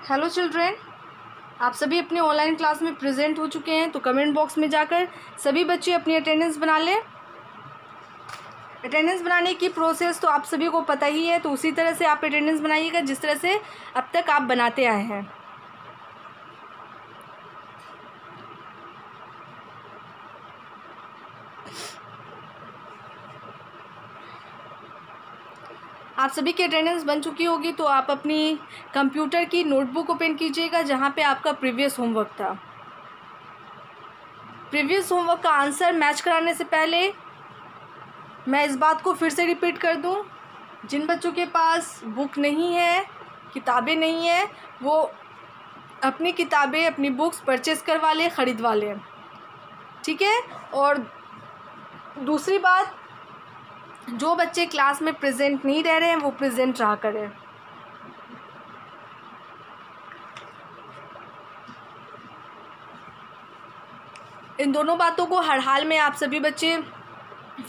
Hello children, आप सभी अपने ऑनलाइन क्लास में प्रेजेंट हो चुके हैं। तो कमेंट बॉक्स में जाकर सभी बच्चे अपनी अटेंडेंस बना लें। अटेंडेंस बनाने की प्रोसेस तो आप सभी को पता ही है, तो उसी तरह से आप अटेंडेंस बनाइएगा जिस तरह से अब तक आप बनाते आए हैं। आप सभी की अटेंडेंस बन चुकी होगी, तो आप अपनी कंप्यूटर की नोटबुक ओपन कीजिएगा जहाँ पे आपका प्रीवियस होमवर्क था। प्रीवियस होमवर्क का आंसर मैच कराने से पहले मैं इस बात को फिर से रिपीट कर दूं, जिन बच्चों के पास बुक नहीं है, किताबें नहीं है, वो अपनी किताबें, अपनी बुक्स परचेज़ करवा लें, ख़रीदवा लें, ठीक है। और दूसरी बात, जो बच्चे क्लास में प्रेजेंट नहीं रह रहे हैं वो प्रेजेंट रहा करें। इन दोनों बातों को हर हाल में आप सभी बच्चे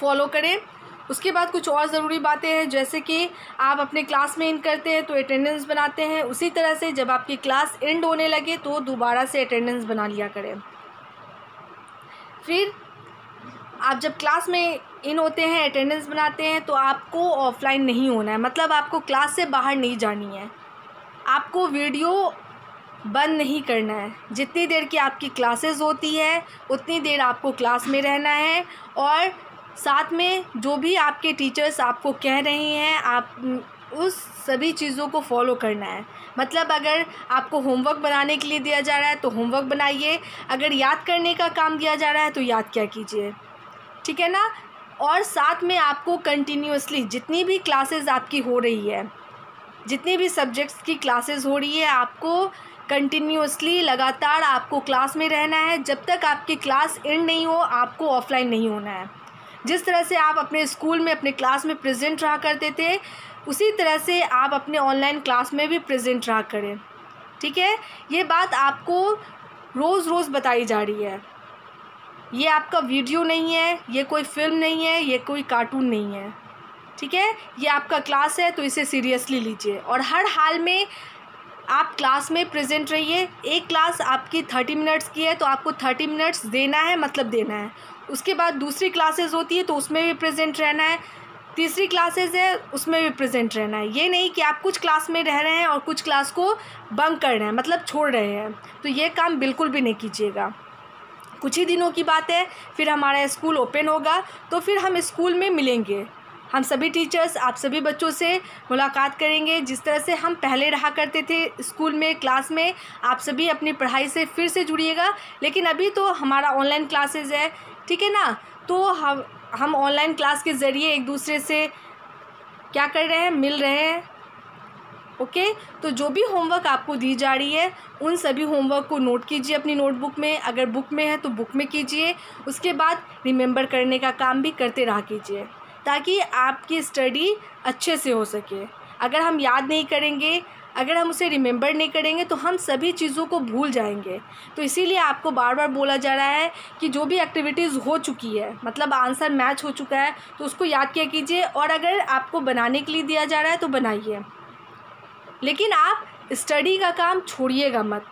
फॉलो करें। उसके बाद कुछ और ज़रूरी बातें हैं, जैसे कि आप अपने क्लास में इन करते हैं तो अटेंडेंस बनाते हैं, उसी तरह से जब आपकी क्लास एंड होने लगे तो दोबारा से अटेंडेंस बना लिया करें। फिर आप जब क्लास में इन होते हैं, अटेंडेंस बनाते हैं, तो आपको ऑफलाइन नहीं होना है, मतलब आपको क्लास से बाहर नहीं जानी है, आपको वीडियो बंद नहीं करना है। जितनी देर की आपकी क्लासेस होती है उतनी देर आपको क्लास में रहना है, और साथ में जो भी आपके टीचर्स आपको कह रहे हैं आप उस सभी चीज़ों को फॉलो करना है। मतलब अगर आपको होमवर्क बनाने के लिए दिया जा रहा है तो होमवर्क बनाइए, अगर याद करने का काम दिया जा रहा है तो याद क्या कीजिए, ठीक है ना। और साथ में आपको कंटिन्यूअसली जितनी भी क्लासेस आपकी हो रही है, जितनी भी सब्जेक्ट्स की क्लासेस हो रही है, आपको कंटिन्यूअसली लगातार आपको क्लास में रहना है। जब तक आपकी क्लास एंड नहीं हो आपको ऑफलाइन नहीं होना है। जिस तरह से आप अपने स्कूल में अपने क्लास में प्रेजेंट रहा करते थे, उसी तरह से आप अपने ऑनलाइन क्लास में भी प्रेजेंट रहा करें, ठीक है। ये बात आपको रोज़ रोज़ बताई जा रही है। ये आपका वीडियो नहीं है, ये कोई फिल्म नहीं है, ये कोई कार्टून नहीं है, ठीक है। ये आपका क्लास है, तो इसे सीरियसली लीजिए और हर हाल में आप क्लास में प्रेजेंट रहिए। एक क्लास आपकी 30 मिनट्स की है तो आपको 30 मिनट्स देना है, मतलब देना है। उसके बाद दूसरी क्लासेस होती है तो उसमें भी प्रेजेंट रहना है, तीसरी क्लासेस है उसमें भी प्रेजेंट रहना है। ये नहीं कि आप कुछ क्लास में रह रहे हैं और कुछ क्लास को बंक कर रहे हैं, मतलब छोड़ रहे हैं, तो ये काम बिल्कुल भी नहीं कीजिएगा। कुछ ही दिनों की बात है, फिर हमारा स्कूल ओपन होगा, तो फिर हम स्कूल में मिलेंगे। हम सभी टीचर्स आप सभी बच्चों से मुलाकात करेंगे जिस तरह से हम पहले रहा करते थे स्कूल में, क्लास में। आप सभी अपनी पढ़ाई से फिर से जुड़िएगा। लेकिन अभी तो हमारा ऑनलाइन क्लासेस है, ठीक है ना। तो हम ऑनलाइन क्लास के ज़रिए एक दूसरे से क्या कर रहे हैं, मिल रहे हैं, ओके। तो जो भी होमवर्क आपको दी जा रही है उन सभी होमवर्क को नोट कीजिए अपनी नोटबुक में। अगर बुक में है तो बुक में कीजिए। उसके बाद रिमेंबर करने का काम भी करते रहा कीजिए, ताकि आपकी स्टडी अच्छे से हो सके। अगर हम याद नहीं करेंगे, अगर हम उसे रिमेंबर नहीं करेंगे तो हम सभी चीज़ों को भूल जाएंगे। तो इसीलिए आपको बार बार बोला जा रहा है कि जो भी एक्टिविटीज़ हो चुकी है, मतलब आंसर मैच हो चुका है, तो उसको याद किया कीजिए। और अगर आपको बनाने के लिए दिया जा रहा है तो बनाइए, लेकिन आप स्टडी का काम छोड़िएगा मत।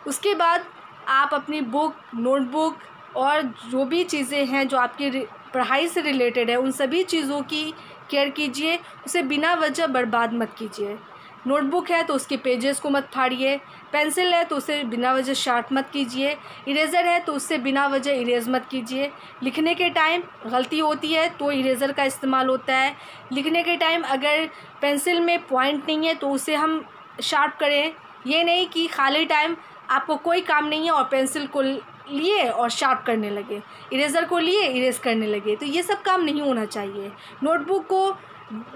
उसके बाद आप अपनी बुक, नोटबुक और जो भी चीज़ें हैं जो आपकी पढ़ाई से रिलेटेड है, उन सभी चीज़ों की केयर कीजिए। उसे बिना वजह बर्बाद मत कीजिए। नोटबुक है तो उसके पेजेस को मत फाड़िए, पेंसिल है तो उसे बिना वजह शार्प मत कीजिए, इरेज़र है तो उससे बिना वजह इरेज़ मत कीजिए। लिखने के टाइम गलती होती है तो इरेज़र का इस्तेमाल होता है। लिखने के टाइम अगर पेंसिल में पॉइंट नहीं है तो उसे हम शार्प करें। ये नहीं कि खाली टाइम आपको कोई काम नहीं है और पेंसिल को लिए और शार्प करने लगे, इरेज़र को लिए इरेज़ करने लगे, तो ये सब काम नहीं होना चाहिए। नोटबुक को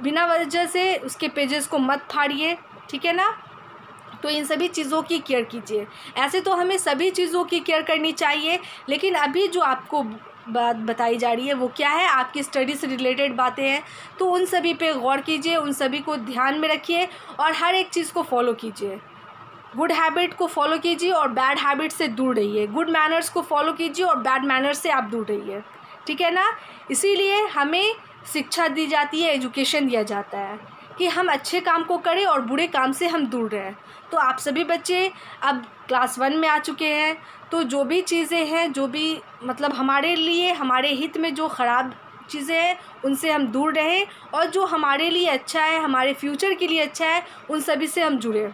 बिना वजह से उसके पेजेस को मत फाड़िए, ठीक है ना। तो इन सभी चीज़ों की केयर कीजिए। ऐसे तो हमें सभी चीज़ों की केयर करनी चाहिए, लेकिन अभी जो आपको बात बताई जा रही है वो क्या है, आपकी स्टडी से रिलेटेड बातें हैं, तो उन सभी पे गौर कीजिए, उन सभी को ध्यान में रखिए और हर एक चीज़ को फॉलो कीजिए। गुड हैबिट को फॉलो कीजिए और बैड हैबिट से दूर रहिए। गुड मैनर्स को फॉलो कीजिए और बैड मैनर्स से आप दूर रहिए, ठीक है ना। इसीलिए हमें शिक्षा दी जाती है, एजुकेशन दिया जाता है कि हम अच्छे काम को करें और बुरे काम से हम दूर रहें। तो आप सभी बच्चे अब क्लास 1 में आ चुके हैं, तो जो भी चीज़ें हैं, जो भी मतलब हमारे लिए, हमारे हित में जो ख़राब चीज़ें हैं उनसे हम दूर रहें, और जो हमारे लिए अच्छा है, हमारे फ्यूचर के लिए अच्छा है, उन सभी से हम जुड़ें।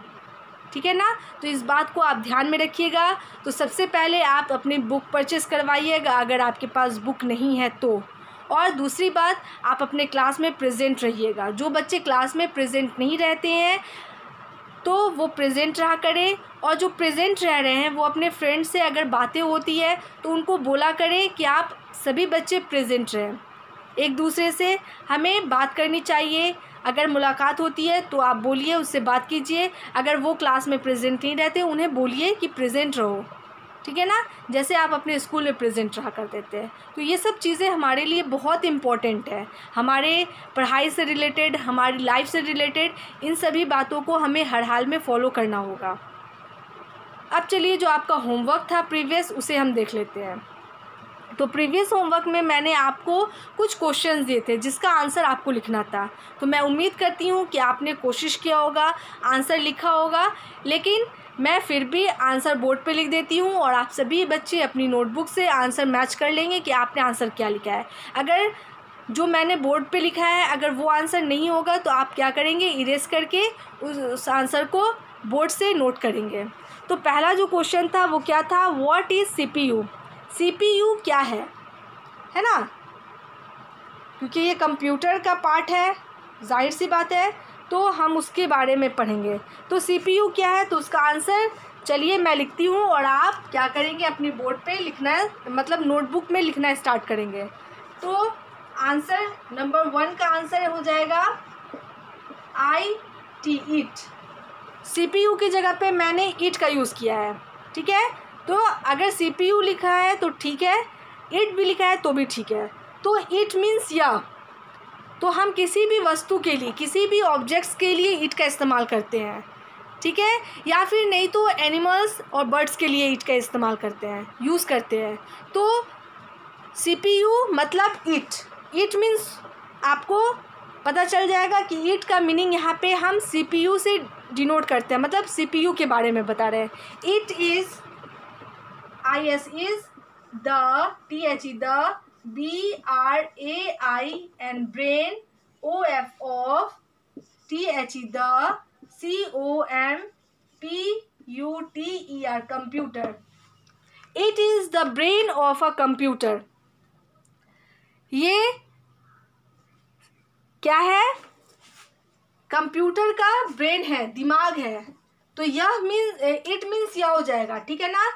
ठीक है ना? तो इस बात को आप ध्यान में रखिएगा। तो सबसे पहले आप अपनी बुक परचेज़ करवाइएगा अगर आपके पास बुक नहीं है तो। और दूसरी बात, आप अपने क्लास में प्रेजेंट रहिएगा। जो बच्चे क्लास में प्रेजेंट नहीं रहते हैं तो वो प्रेजेंट रहा करें, और जो प्रेजेंट रह रहे हैं वो अपने फ्रेंड से अगर बातें होती है तो उनको बोला करें कि आप सभी बच्चे प्रेजेंट रहें। एक दूसरे से हमें बात करनी चाहिए। अगर मुलाकात होती है तो आप बोलिए, उससे बात कीजिए। अगर वो क्लास में प्रेजेंट नहीं रहते उन्हें बोलिए कि प्रेजेंट रहो। ठीक है ना? जैसे आप अपने स्कूल में प्रेजेंट रहा करते थे। तो ये सब चीज़ें हमारे लिए बहुत इम्पॉर्टेंट है। हमारे पढ़ाई से रिलेटेड, हमारी लाइफ से रिलेटेड, इन सभी बातों को हमें हर हाल में फॉलो करना होगा। अब चलिए, जो आपका होमवर्क था प्रीवियस, उसे हम देख लेते हैं। तो प्रीवियस होमवर्क में मैंने आपको कुछ क्वेश्चंस दिए थे जिसका आंसर आपको लिखना था। तो मैं उम्मीद करती हूँ कि आपने कोशिश किया होगा, आंसर लिखा होगा, लेकिन मैं फिर भी आंसर बोर्ड पे लिख देती हूँ और आप सभी बच्चे अपनी नोटबुक से आंसर मैच कर लेंगे कि आपने आंसर क्या लिखा है। अगर जो मैंने बोर्ड पे लिखा है अगर वो आंसर नहीं होगा तो आप क्या करेंगे, इरेज करके उस आंसर को बोर्ड से नोट करेंगे। तो पहला जो क्वेश्चन था वो क्या था, व्हाट इज़ CPU? CPU क्या है ना? क्योंकि ये कंप्यूटर का पार्ट है, जाहिर सी बात है, तो हम उसके बारे में पढ़ेंगे। तो CPU क्या है, तो उसका आंसर चलिए मैं लिखती हूँ और आप क्या करेंगे, अपनी बोर्ड पे लिखना, मतलब नोटबुक में लिखना स्टार्ट करेंगे। तो आंसर नंबर 1 का आंसर हो जाएगा IT, ईट। CPU की जगह पे मैंने ईट का यूज़ किया है। ठीक है? तो अगर CPU लिखा है तो ठीक है, ईट भी लिखा है तो भी ठीक है। तो ईट मीन्स या, तो हम किसी भी वस्तु के लिए, किसी भी ऑब्जेक्ट्स के लिए ईट का इस्तेमाल करते हैं। ठीक है? या फिर नहीं तो एनिमल्स और बर्ड्स के लिए ईट का इस्तेमाल करते हैं, यूज़ करते हैं। तो CPU मतलब ईट। ईट मीन्स आपको पता चल जाएगा कि ईट का मीनिंग यहाँ पे हम CPU से डिनोट करते हैं, मतलब CPU के बारे में बता रहे हैं। It is IS is the THE the BRAIN brain, OF of THE the COMPUTER computer. It is the brain of a computer. ये क्या है, कंप्यूटर का ब्रेन है, दिमाग है। तो यह मीन्स, इट मीन्स यह हो जाएगा। ठीक है ना?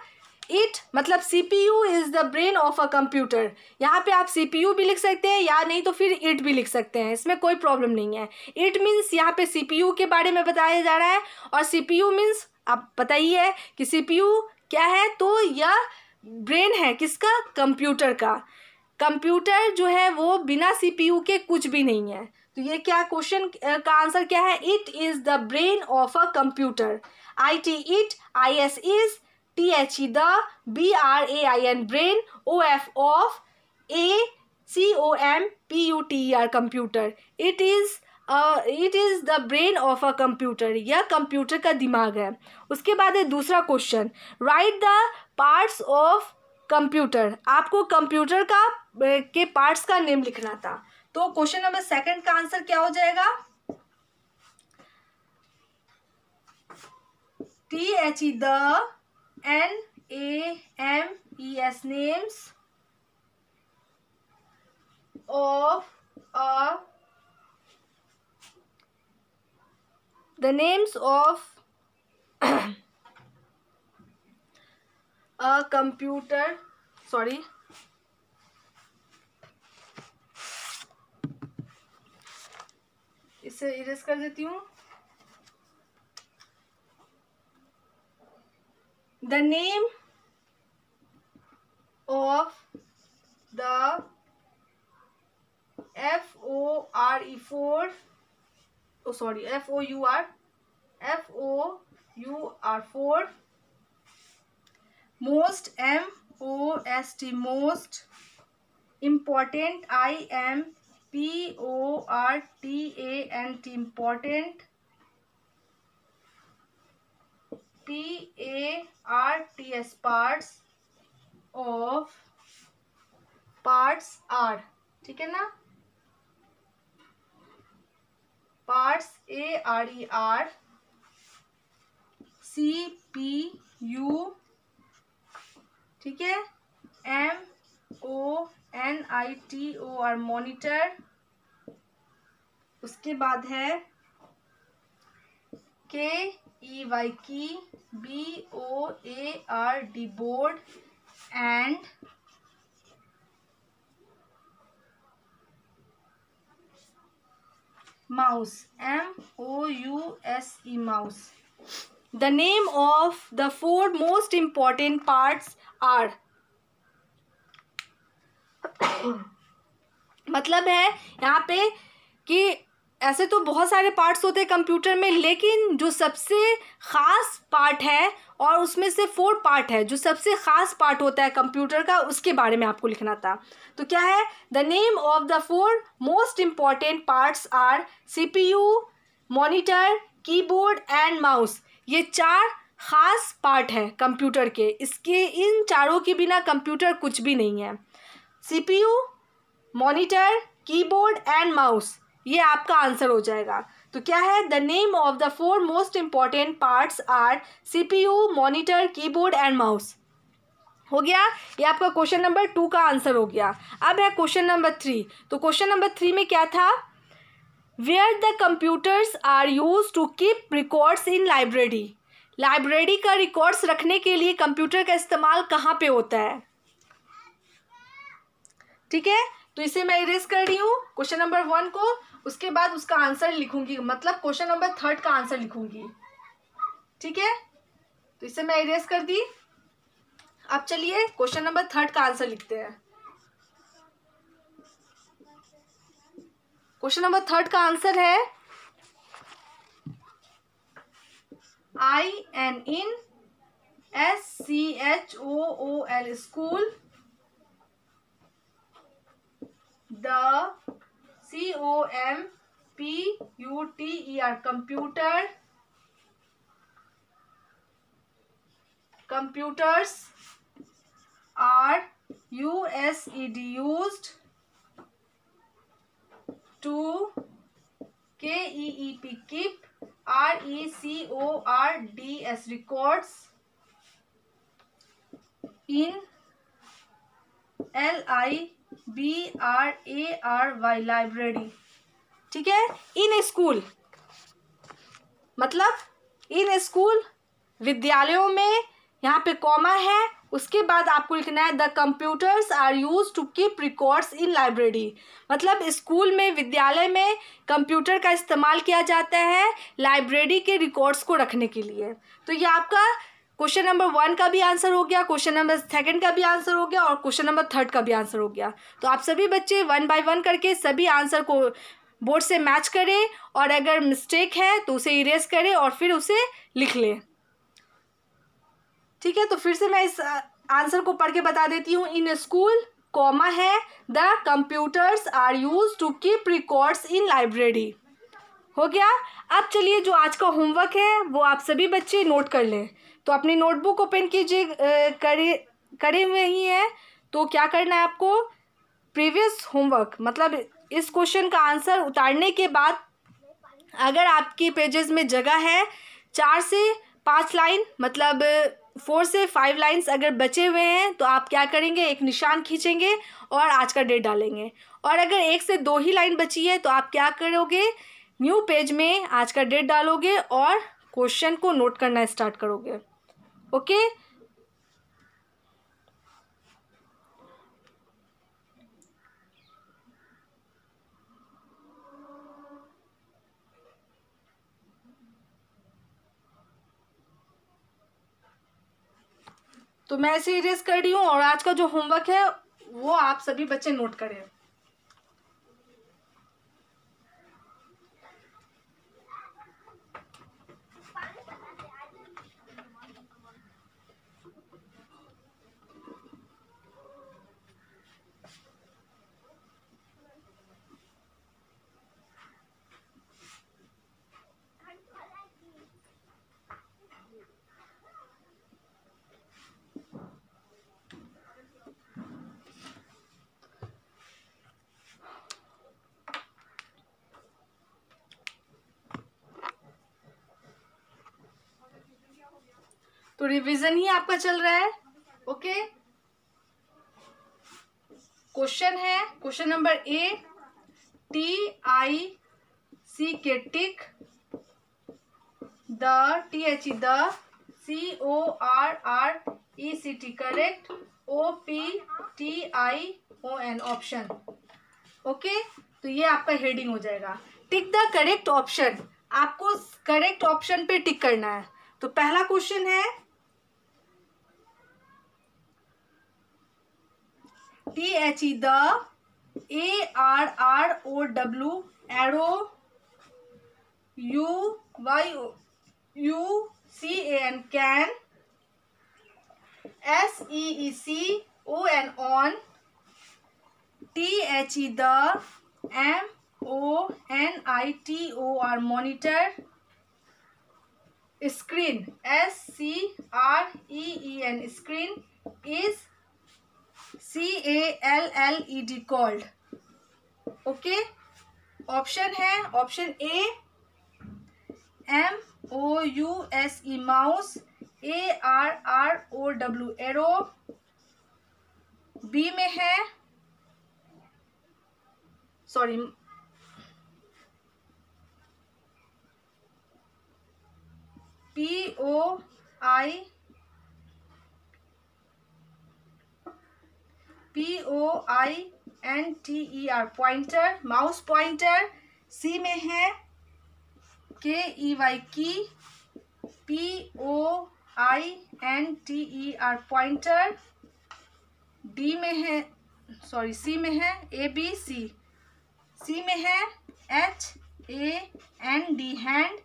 इट मतलब CPU is the brain of a computer. यहाँ पे आप CPU भी लिख सकते हैं या नहीं तो फिर इट भी लिख सकते हैं, इसमें कोई प्रॉब्लम नहीं है। इट मीन्स यहाँ पे CPU के बारे में बताया जा रहा है, और CPU मीन्स आप पता ही है कि CPU क्या है, तो यह ब्रेन है किसका, कंप्यूटर का। कंप्यूटर जो है वो बिना CPU के कुछ भी नहीं है। तो ये क्या क्वेश्चन का आंसर क्या है, it is the brain of a computer. IT it, IS is, THE the, BRAIN brain, OF of, COMPUTER computer. It is the brain of a computer. यह कंप्यूटर का दिमाग है। उसके बाद है दूसरा question, right the parts of computer. आपको computer का के पार्ट्स का नेम लिखना था। तो क्वेश्चन नंबर 2 का आंसर क्या हो जाएगा, THE the NAMES names of the names of a computer, sorry, इसे इरेज कर देती हूँ। The name of the FOUR most MOST most important PORTANT, important. PARTS, parts of parts are, ठीक है ना, parts ARER, CPU, ठीक है, MONITOR, monitor, उसके बाद है KEY की, BOARD board, and mouse, MOUSE, mouse. The name of the 4 most important parts are, मतलब है यहाँ पे कि ऐसे तो बहुत सारे पार्ट्स होते हैं कंप्यूटर में, लेकिन जो सबसे ख़ास पार्ट है और उसमें से 4 पार्ट है, जो सबसे ख़ास पार्ट होता है कंप्यूटर का, उसके बारे में आपको लिखना था। तो क्या है, the name of the 4 most important parts are CPU, monitor, keyboard and mouse. ये 4 ख़ास पार्ट है कंप्यूटर के, इसके इन चारों के बिना कंप्यूटर कुछ भी नहीं है। CPU, monitor, keyboard and mouse, ये आपका आंसर हो जाएगा। तो क्या है, the name of the 4 most important parts are CPU, monitor, keyboard and mouse. हो गया, ये आपका क्वेश्चन नंबर 2 का आंसर हो गया। अब है क्वेश्चन नंबर 3। तो क्वेश्चन नंबर 3 में क्या था, where the computers are use to keep records in library. Library का रिकॉर्ड्स रखने के लिए कंप्यूटर का इस्तेमाल कहाँ पे होता है, ठीक है। तो इसे मैं इरेज कर रही हूँ क्वेश्चन नंबर 1 को, उसके बाद उसका आंसर लिखूंगी, मतलब क्वेश्चन नंबर 3 का आंसर लिखूंगी, ठीक है। तो इसे मैं इरेज कर दी। अब चलिए क्वेश्चन नंबर 3 का आंसर लिखते हैं। क्वेश्चन नंबर 3 का आंसर है ININSCHOOL, school, the COMPUTER, computer, computers are used to keep records records in LIBRARY, library, ठीक है। इन स्कूल मतलब इन स्कूल, विद्यालयों में, यहाँ पे कॉमा है, उसके बाद आपको लिखना है the computers are use to keep records in library. मतलब स्कूल में, विद्यालय में कंप्यूटर का इस्तेमाल किया जाता है लाइब्रेरी के रिकॉर्ड्स को रखने के लिए। तो ये आपका क्वेश्चन नंबर 1 का भी आंसर हो गया, क्वेश्चन नंबर 2 का भी आंसर हो गया और क्वेश्चन नंबर 3 का भी आंसर हो गया। तो आप सभी बच्चे 1 बाय 1 करके सभी आंसर को बोर्ड से मैच करें, और अगर मिस्टेक है तो उसे इरेज करें और फिर उसे लिख लें, ठीक है। तो फिर से मैं इस आंसर को पढ़ के बता देती हूँ। इन स्कूल, कॉमा है, the computers are use to keep records in library. हो गया। अब चलिए जो आज का होमवर्क है वो आप सभी बच्चे नोट कर लें। तो अपनी नोटबुक ओपन कीजिए, करे हुए ही है, तो क्या करना है आपको, प्रीवियस होमवर्क मतलब इस क्वेश्चन का आंसर उतारने के बाद अगर आपकी पेजेस में जगह है 4 से 5 लाइन, मतलब 4 से 5 लाइन्स अगर बचे हुए हैं, तो आप क्या करेंगे, एक निशान खींचेंगे और आज का डेट डालेंगे। और अगर 1 से 2 ही लाइन बची है तो आप क्या करोगे, न्यू पेज में आज का डेट डालोगे और क्वेश्चन को नोट करना स्टार्ट करोगे। ओके, तो मैं ऐसे इरेज कर रही हूँ और आज का जो होमवर्क है वो आप सभी बच्चे नोट करें। तो रिवीजन ही आपका चल रहा है। ओके, क्वेश्चन है question number A, TIC tick, the THE the, CORRECT correct, OPTION option. Okay, तो ये आपका हेडिंग हो जाएगा। टिक द करेक्ट ऑप्शन, आपको करेक्ट ऑप्शन पे टिक करना है। तो पहला क्वेश्चन है THE the, ARROW arrow, UYUCAN can, SEECON on, THE the, MONITOR monitor, screen SCREEN screen, is CALLED called। Okay, option है ऑप्शन ए MOUSE mouse, ARROW arrow, b में है sorry POINTER pointer, mouse pointer. C में है KEY की, POINTER pointer. D में है सी में है ABC, सी में है HAND hand,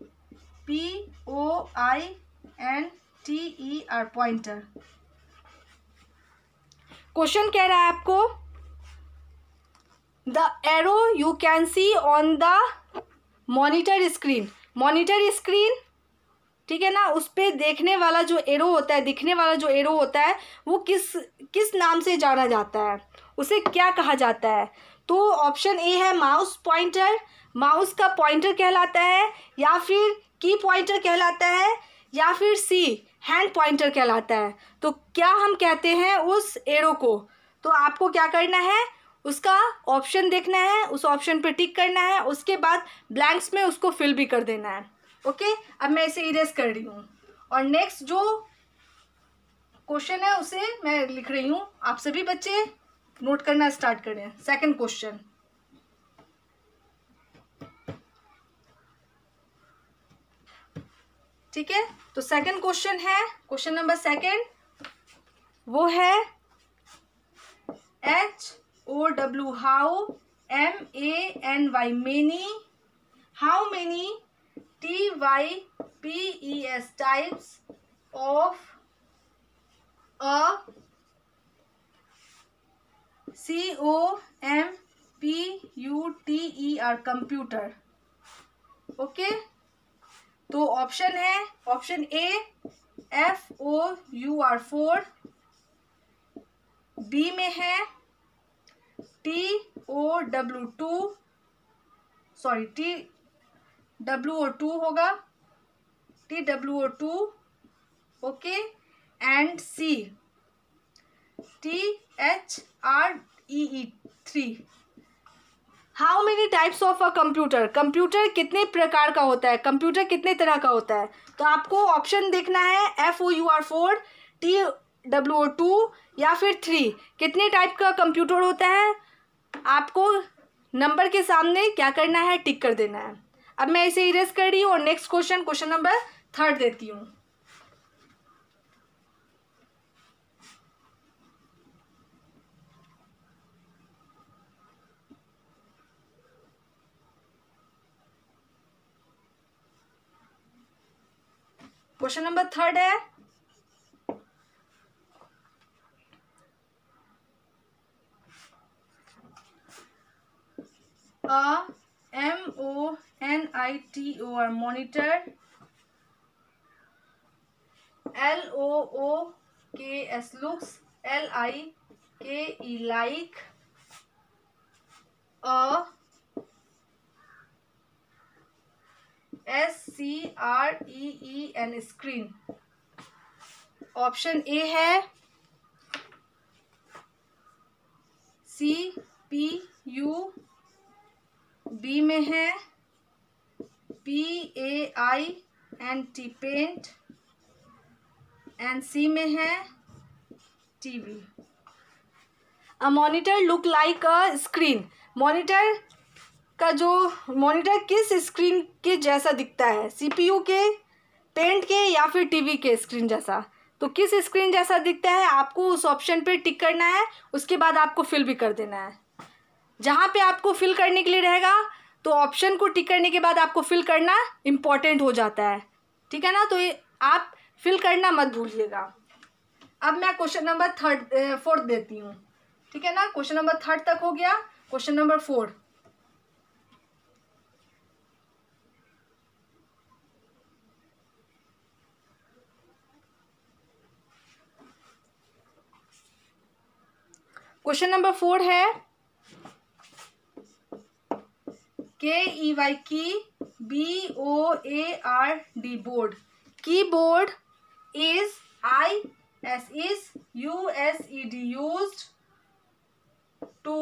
POINTER pointer. Question कह रहा है आपको the arrow you can see on the monitor screen, monitor screen, ठीक है ना, उस पर देखने वाला जो एरो होता है, दिखने वाला जो एरो होता है, वो किस नाम से जाना जाता है, उसे क्या कहा जाता है। तो ऑप्शन ए है माउस पॉइंटर, माउस का पॉइंटर कहलाता है, या फिर की पॉइंटर कहलाता है, या फिर सी हैंड पॉइंटर कहलाता है। तो क्या हम कहते हैं उस एरो को, तो आपको क्या करना है, उसका ऑप्शन देखना है, उस ऑप्शन पे टिक करना है, उसके बाद ब्लैंक्स में उसको फिल भी कर देना है। ओके, अब मैं इसे इरेज कर रही हूँ और नेक्स्ट जो क्वेश्चन है उसे मैं लिख रही हूँ। आप सभी बच्चे नोट करना स्टार्ट करें। सेकंड क्वेश्चन, ठीक है, तो सेकंड क्वेश्चन है क्वेश्चन नंबर सेकंड, वो है HOW how, MANY many, how many, TYPES types of a COMPUTER computer. Okay, तो ऑप्शन है ऑप्शन ए FOUR 4, बी में है TWO2 होगा, TWO2, okay, and C THREE3। How many types of a computer, computer कितने प्रकार का होता है, कंप्यूटर कितने तरह का होता है। तो आपको ऑप्शन देखना है FOUR 4, TWO2 या फिर 3, कितने टाइप का कंप्यूटर होता है। आपको नंबर के सामने क्या करना है, टिक कर देना है। अब मैं इसे इरेज कर रही हूँ और नेक्स्ट क्वेश्चन नंबर थर्ड देती हूँ। क्वेश्चन नंबर थर्ड है MONITOR monitor, LOOKS looks, LIKE like, SCREEN screen। Option A है CPU, बी में है PAINT पेंट, एंड सी में है TV। A monitor look like a screen. Monitor किस स्क्रीन के जैसा दिखता है? CPU के, पेंट के, या फिर TV के स्क्रीन जैसा? तो किस स्क्रीन जैसा दिखता है आपको उस ऑप्शन पे टिक करना है, उसके बाद आपको फिल भी कर देना है। जहाँ पे आपको फिल करने के लिए रहेगा तो ऑप्शन को टिक करने के बाद आपको फिल करना इम्पॉर्टेंट हो जाता है, ठीक है ना? तो ये आप फिल करना मत भूलिएगा। अब मैं क्वेश्चन नंबर 4 देती हूँ, ठीक है ना? क्वेश्चन नंबर 3 तक हो गया, क्वेश्चन नंबर 4। क्वेश्चन नंबर 4 है KEY की BOARD board. Keyboard is used to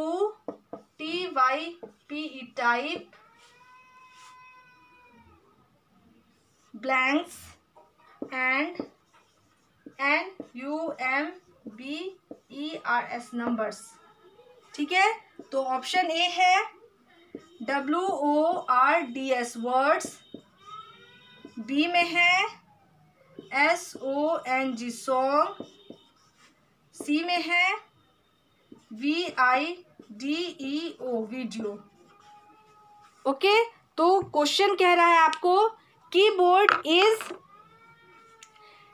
type blanks and numbers numbers, ठीक है? तो ऑप्शन ए है WORDS वर्ड्स, बी में है SONG सॉन्ग, सी में है VIDEO वीडियो। ओके, तो क्वेश्चन कह रहा है आपको keyboard is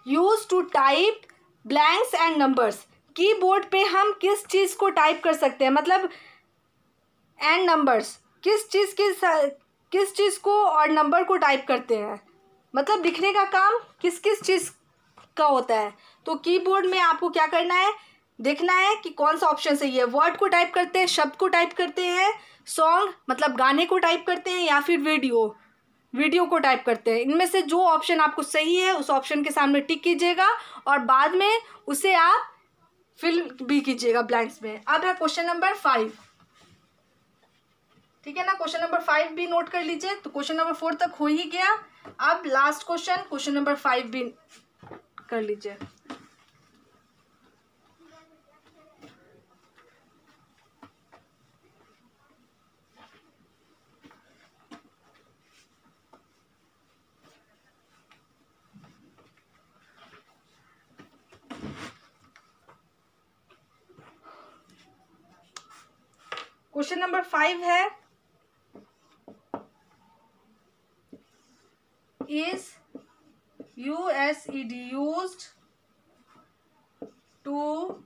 use to type blanks and numbers. Keyboard पे हम किस चीज़ को टाइप कर सकते हैं, मतलब एंड नंबर्स, किस चीज़ को और नंबर को टाइप करते हैं, मतलब लिखने का काम किस किस चीज़ का होता है। तो कीबोर्ड में आपको क्या करना है, देखना है कि कौन सा ऑप्शन सही है। वर्ड को टाइप करते हैं, शब्द को टाइप करते हैं, सॉन्ग मतलब गाने को टाइप करते हैं, या फिर वीडियो को टाइप करते हैं। इनमें से जो ऑप्शन आपको सही है उस ऑप्शन के सामने टिक कीजिएगा और बाद में उसे आप फिल भी कीजिएगा ब्लैंक्स में। अब है क्वेश्चन नंबर 5, ठीक है ना? क्वेश्चन नंबर 5 भी नोट कर लीजिए। तो क्वेश्चन नंबर 4 तक हो ही गया। अब लास्ट क्वेश्चन नंबर 5 भी कर लीजिए। क्वेश्चन नंबर 5 है is USED used to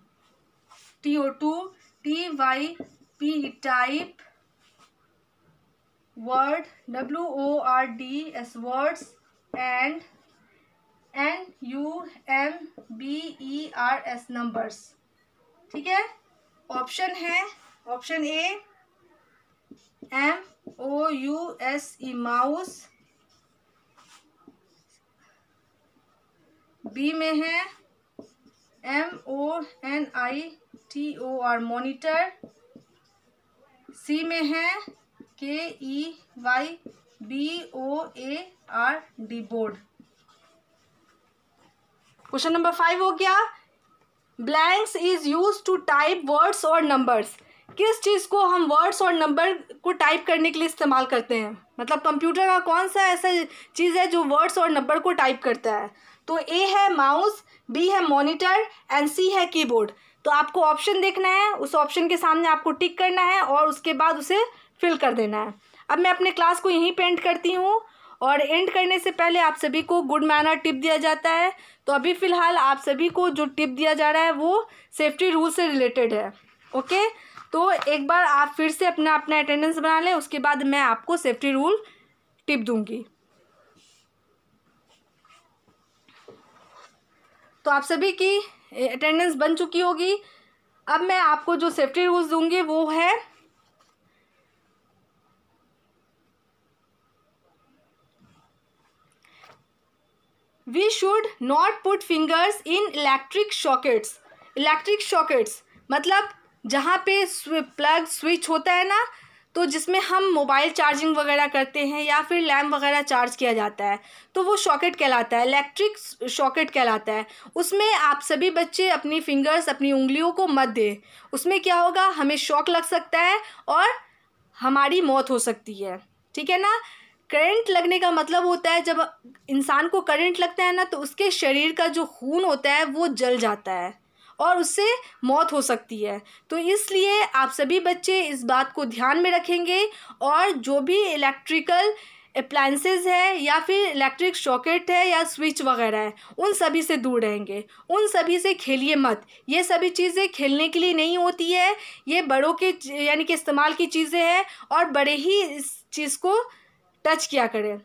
TYP type word WORDS words and NUMBERS numbers, ठीक है? ऑप्शन है ऑप्शन ए MOUSE माउस, बी में है MONITOR मॉनिटर, सी में है KEYBOARD बोर्ड। क्वेश्चन नंबर 5 हो गया। Blanks is use to type words और नंबर्स। किस चीज़ को हम वर्ड्स और नंबर को टाइप करने के लिए इस्तेमाल करते हैं, मतलब कंप्यूटर का कौन सा ऐसा चीज़ है जो वर्ड्स और नंबर को टाइप करता है? तो ए है माउस, बी है मॉनिटर, एंड सी है कीबोर्ड। तो आपको ऑप्शन देखना है, उस ऑप्शन के सामने आपको टिक करना है और उसके बाद उसे फिल कर देना है। अब मैं अपने क्लास को यहीं पे एंड करती हूँ और एंड करने से पहले आप सभी को गुड मैनर टिप दिया जाता है। तो अभी फ़िलहाल आप सभी को जो टिप दिया जा रहा है वो सेफ्टी रूल से रिलेटेड है। ओके, तो एक बार आप फिर से अपना अटेंडेंस बना लें, उसके बाद मैं आपको सेफ्टी रूल टिप दूंगी। तो आप सभी की अटेंडेंस बन चुकी होगी। अब मैं आपको जो सेफ्टी रूल्स दूंगी वो है we should not put fingers in electric sockets. Electric sockets मतलब जहाँ पे प्लग स्विच होता है ना, तो जिसमें हम मोबाइल चार्जिंग वगैरह करते हैं या फिर लैम्प वगैरह चार्ज किया जाता है, तो वो सॉकेट कहलाता है, इलेक्ट्रिक सॉकेट कहलाता है। उसमें आप सभी बच्चे अपनी फिंगर्स, अपनी उंगलियों को मत दें। उसमें क्या होगा, हमें शॉक लग सकता है और हमारी मौत हो सकती है, ठीक है ना। करंट लगने का मतलब होता है, जब इंसान को करंट लगता है ना, तो उसके शरीर का जो खून होता है वो जल जाता है और उससे मौत हो सकती है। तो इसलिए आप सभी बच्चे इस बात को ध्यान में रखेंगे और जो भी इलेक्ट्रिकल अप्लायंसेस है या फिर इलेक्ट्रिक सॉकेट है या स्विच वगैरह है, उन सभी से दूर रहेंगे। उन सभी से खेलिए मत। ये सभी चीज़ें खेलने के लिए नहीं होती है, ये बड़ों के यानी कि इस्तेमाल की चीज़ें हैं और बड़े ही इस चीज़ को टच किया करें।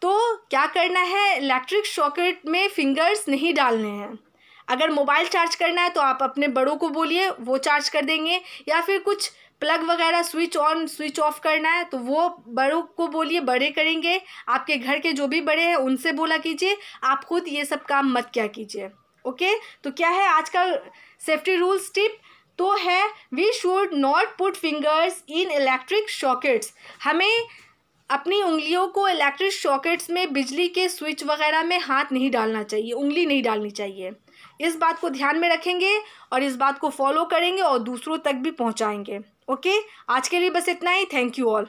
तो क्या करना है, इलेक्ट्रिक सॉकेट में फिंगर्स नहीं डालने हैं। अगर मोबाइल चार्ज करना है तो आप अपने बड़ों को बोलिए, वो चार्ज कर देंगे, या फिर कुछ प्लग वगैरह स्विच ऑन स्विच ऑफ करना है तो वो बड़ों को बोलिए, बड़े करेंगे। आपके घर के जो भी बड़े हैं उनसे बोला कीजिए, आप खुद ये सब काम मत क्या कीजिए। ओके, तो क्या है आज का सेफ्टी रूल्स टिप, तो है we should not put fingers in electric sockets. हमें अपनी उंगलियों को इलेक्ट्रिक सॉकेट्स में, बिजली के स्विच वगैरह में हाथ नहीं डालना चाहिए, उंगली नहीं डालनी चाहिए। इस बात को ध्यान में रखेंगे और इस बात को फॉलो करेंगे और दूसरों तक भी पहुंचाएंगे। ओके, आज के लिए बस इतना ही। Thank you all.